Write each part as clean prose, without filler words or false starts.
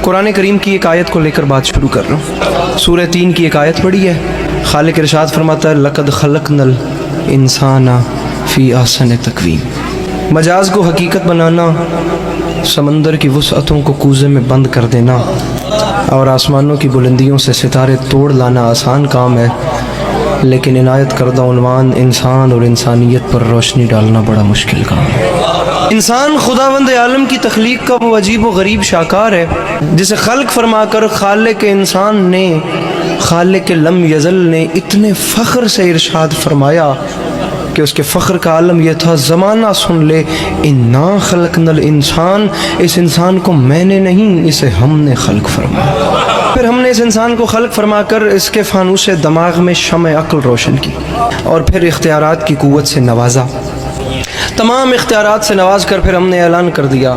قرآن کریم کی ایک آیت کو لے کر بات شروع کر رہا ہوں۔ سورہ 3 کی ایک آیت پڑھی ہے، خالق ارشاد فرماتا ہے لقد خلقنا الانسان فی احسن تقویم۔ مجاز کو حقیقت بنانا، سمندر کی وسعتوں کو کوزے میں بند کر دینا اور آسمانوں کی بلندیوں سے ستارے توڑ لانا آسان کام ہے، لیکن عنایت کردہ عنوان انسان اور انسانیت پر روشنی ڈالنا بڑا مشکل کام ہے۔ انسان خداوند عالم کی تخلیق کا وہ عجیب و غریب شاہکار ہے جسے خلق فرما کر خالق انسان نے، خالق لم یزل نے اتنے فخر سے ارشاد فرمایا کہ اس کے فخر کا عالم یہ تھا، زمانہ سن لے، انا خلقنا الانسان، اس انسان کو میں نے نہیں، اسے ہم نے خلق فرمایا۔ پھر ہم نے اس انسان کو خلق فرما کر اس کے فانوس دماغ میں شمع عقل روشن کی اور پھر اختیارات کی قوت سے نوازا۔ تمام اختیارات سے نواز کر پھر ہم نے اعلان کر دیا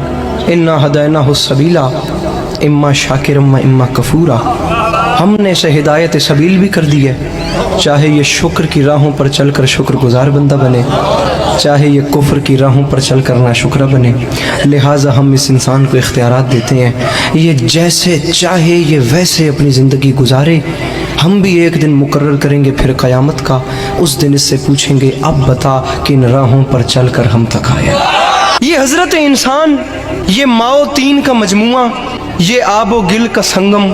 انا ہدیناہ السبیل اما شاکرا و اما کفورا، ہم نے اسے ہدایت سبیل بھی کر دی ہے، چاہے یہ شکر کی راہوں پر چل کر شکر گزار بندہ بنے، چاہے یہ کفر کی راہوں پر چل کر ناشکرہ بنے۔ لہٰذا ہم اس انسان کو اختیارات دیتے ہیں، یہ جیسے چاہے یہ ویسے اپنی زندگی گزارے۔ ہم بھی ایک دن مقرر کریں گے پھر قیامت کا، اس دن اس سے پوچھیں گے اب بتا کن راہوں پر چل کر ہم تک آئے۔ یہ حضرت انسان، یہ ماؤ تین کا مجموعہ، یہ آب و گل کا سنگم،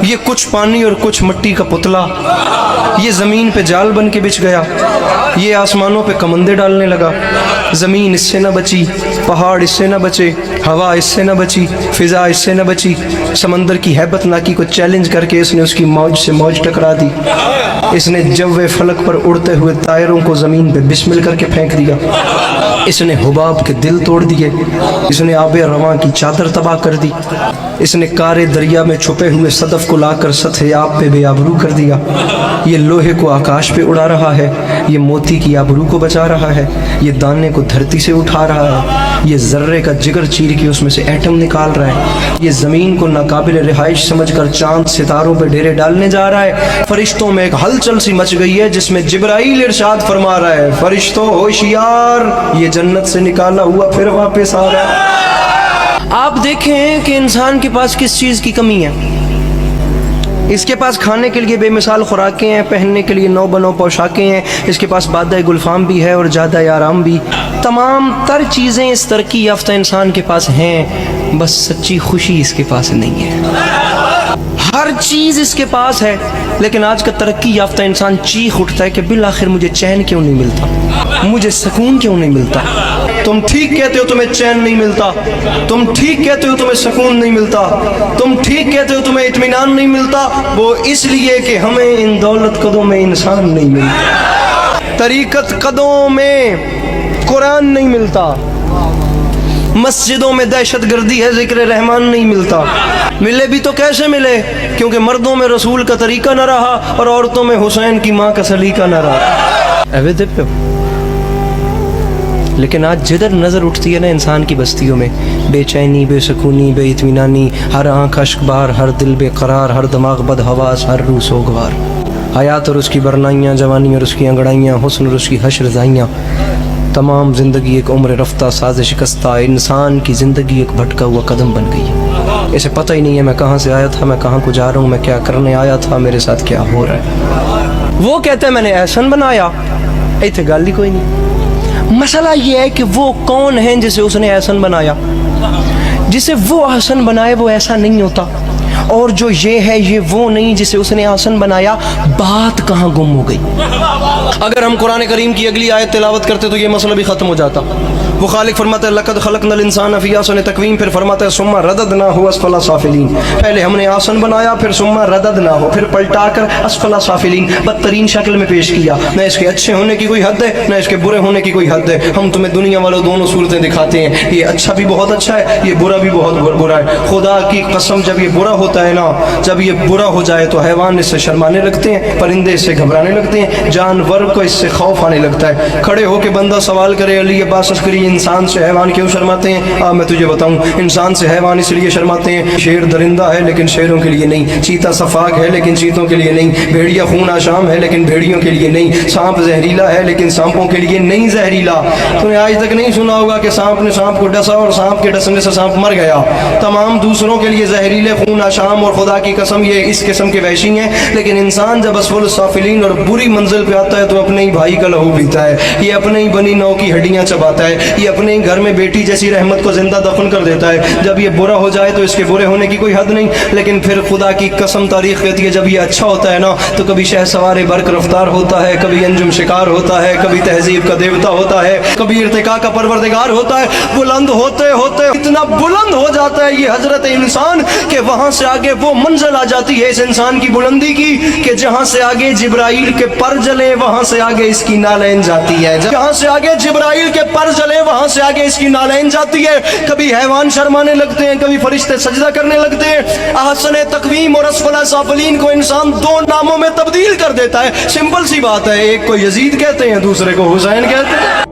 یہ کچھ پانی اور کچھ مٹی کا پتلا، یہ زمین پہ جال بن کے بچھ گیا، یہ آسمانوں پہ کمندے ڈالنے لگا، زمین اس سے نہ بچی، پہاڑ اس سے نہ بچے، ہوا اس سے نہ بچی، فضا اس سے نہ بچی، سمندر کی ہیبت ناکی کو چیلنج کر کے اس نے اس کی موج سے موج ٹکرا دی، اس نے جو فلک پر اڑتے ہوئے طائروں کو زمین پہ بسمل کر کے پھینک دیا، اس نے حباب کے دل توڑ دیے، اس نے آب رواں کی چادر تباہ کر دی، اس نے کارے دریا میں چھپے ہوئے صدف کو لا کر سطح آب پہ بے آبرو کر دیا، یہ لوہے کو آکاش پہ اڑا رہا ہے، یہ موتی کی آبرو کو بچا رہا ہے، یہ دانے کو دھرتی سے اٹھا رہا ہے، یہ ذرے کا جگر چیر کے اس میں سے ایٹم نکال رہا ہے، یہ زمین کو ناقابل رہائش سمجھ کر چاند ستاروں پہ ڈیرے ڈالنے جا رہا ہے۔ فرشتوں میں ایک ہلچل سی مچ گئی ہے جس میں جبرائیل ارشاد فرما رہا ہے فرشتوں ہوشیار، یہ جنت سے نکالا ہوا پھر واپس آ رہا ہے۔ آپ دیکھیں کہ انسان کے پاس کس چیز کی کمی ہے۔ اس کے پاس کھانے کے لیے بے مثال خوراکیں ہیں، پہننے کے لیے نو بنو پوشاکیں ہیں، اس کے پاس بادہ گلفام بھی ہے اور جادہ آرام بھی، تمام تر چیزیں اس ترقی یافتہ انسان کے پاس ہیں، بس سچی خوشی اس کے پاس نہیں ہے۔ ہر چیز اس کے پاس ہے، لیکن آج کا ترقی یافتہ انسان چیخ اٹھتا ہے کہ بالآخر مجھے چین کیوں نہیں ملتا، مجھے سکون کیوں نہیں ملتا۔ تم ٹھیک کہتے ہو تمہیں چین نہیں ملتا، تم ٹھیک کہتے ہو تمہیں سکون نہیں ملتا، تم ٹھیک کہتے ہو تمہیں اطمینان نہیں ملتا، وہ اس لیے کہ ہمیں ان دولت قدوں میں انسان نہیں ملتا، طریقت قدوں میں قرآن نہیں ملتا، مسجدوں میں دہشت گردی ہے، ذکر رحمان نہیں ملتا۔ ملے بھی تو کیسے ملے؟ کیونکہ مردوں میں رسول کا طریقہ نہ رہا اور عورتوں میں حسین کی ماں کا سلیقہ نہ رہا۔ ایوے پہ لیکن آج جدھر نظر اٹھتی ہے نا انسان کی بستیوں میں، بے چینی، بے سکونی، بے اطمینانی، ہر آنکھ اشک بار، ہر دل بے قرار، ہر دماغ بد حواس، ہر روح سوگوار، حیات اور اس کی برنائیاں، جوانی اور اس کی انگڑائیاں، حسن اور اس کی حشر زائیاں، تمام زندگی ایک عمر رفتہ ساز شکستہ، انسان کی زندگی ایک بھٹکا ہوا قدم بن گئی ہے۔ اسے پتہ ہی نہیں ہے میں کہاں سے آیا تھا، میں کہاں کو جا رہا ہوں، میں کیا کرنے آیا تھا، میرے ساتھ کیا ہو رہا ہے۔ وہ کہتے ہیں میں نے احسن بنایا، ایتھے گل ہی کوئی نہیں۔ مسئلہ یہ ہے کہ وہ کون ہیں جسے اس نے احسن بنایا؟ جسے وہ احسن بنائے وہ ایسا نہیں ہوتا، اور جو یہ ہے یہ وہ نہیں جسے اس نے احسن بنایا۔ بات کہاں گم ہو گئی؟ اگر ہم قرآن کریم کی اگلی آیت تلاوت کرتے تو یہ مسئلہ بھی ختم ہو جاتا۔ وہ خالق فرماتا ہے لقد خلقنا الانسان فی احسن تقویم، پھر فرماتا ہے ثم رددناہ اسفل سافلین، پہلے ہم نے آسن بنایا، پھر ثم رددناہ، پھر پلٹا کر اسفل سافلین، بدترین شکل میں پیش کیا۔ نہ اس کے اچھے ہونے کی کوئی حد ہے، نہ اس کے برے ہونے کی کوئی حد ہے۔ ہم تمہیں دنیا والوں دونوں صورتیں دکھاتے ہیں، یہ اچھا بھی بہت اچھا ہے، یہ برا بھی بہت برا ہے۔ خدا کی قسم جب یہ برا ہوتا ہے نا، جب یہ برا ہو جائے تو حیوان اس سے شرمانے لگتے ہیں، پرندے اس سے گھبرانے لگتے ہیں، جانور کو اس سے خوف آنے لگتا ہے۔ کھڑے ہو کے بندہ سوال کرے علی عباس عسکری انسان سے حیوان کیوں شرماتے ہیں؟ میں تجھے بتاؤں، انسان سے حیوان اس لیے شرماتے ہیں، شیر درندہ ہے لیکن شیروں کے لیے نہیں، چیتا صفاق ہے لیکن چیتوں کے لیے نہیں، بھیڑیا خون آشام ہے لیکن بھیڑیوں کے لیے نہیں، سانپ زہریلا ہے لیکن سانپوں کے لیے نہیں زہریلا۔ تو نے آج تک نہیں سنا ہوگا کہ سانپ نے سانپ کو ڈسا اور سانپ کے ڈسنے سے سانپ مر گیا۔ تمام دوسروں کے لیے زہریلے، خون آشام، اور خدا کی قسم یہ اس قسم کے وحشی ہیں، لیکن انسان جب اسفل السافلین اور بری منزل پہ آتا ہے تو اپنے ہی بھائی کا لہو پیتا ہے، یہ اپنے ہی بنی نو کی ہڈیاں چباتا ہے، یہ اپنے ہی گھر میں بیٹی جیسی رحمت کو زندہ دفن کر دیتا ہے۔ جب یہ برا ہو جائے تو اس کے برے ہونے کی کوئی حد نہیں، لیکن پھر خدا کی قسم تاریخ کہتی ہے جب یہ اچھا ہوتا ہے نا تو کبھی شہ سوار برق رفتار ہوتا ہے، کبھی انجم شکار ہوتا ہے، کبھی تہذیب کا دیوتا ہوتا ہے، کبھی ارتقاء کا پروردگار ہوتا ہے۔ بلند ہوتے ہوتے اتنا بلند ہو جاتا ہے یہ حضرت انسان کہ وہاں سے آگے وہ منزل آ جاتی ہے اس انسان کی بلندی کی کہ جہاں سے آگے جبرائیل کے پر جلے وہاں سے آگے اس کی نالین جاتی ہے، جہاں سے آگے جبرائیل کے پر جلے وہاں سے آگے اس کی نالین جاتی ہے۔ کبھی حیوان شرمانے لگتے ہیں، کبھی فرشتے سجدہ کرنے لگتے ہیں۔ احسن تقویم اور اسفل سافلین کو انسان دو ناموں میں تبدیل کر دیتا ہے۔ سمپل سی بات ہے، ایک کو یزید کہتے ہیں، دوسرے کو حسین کہتے ہیں۔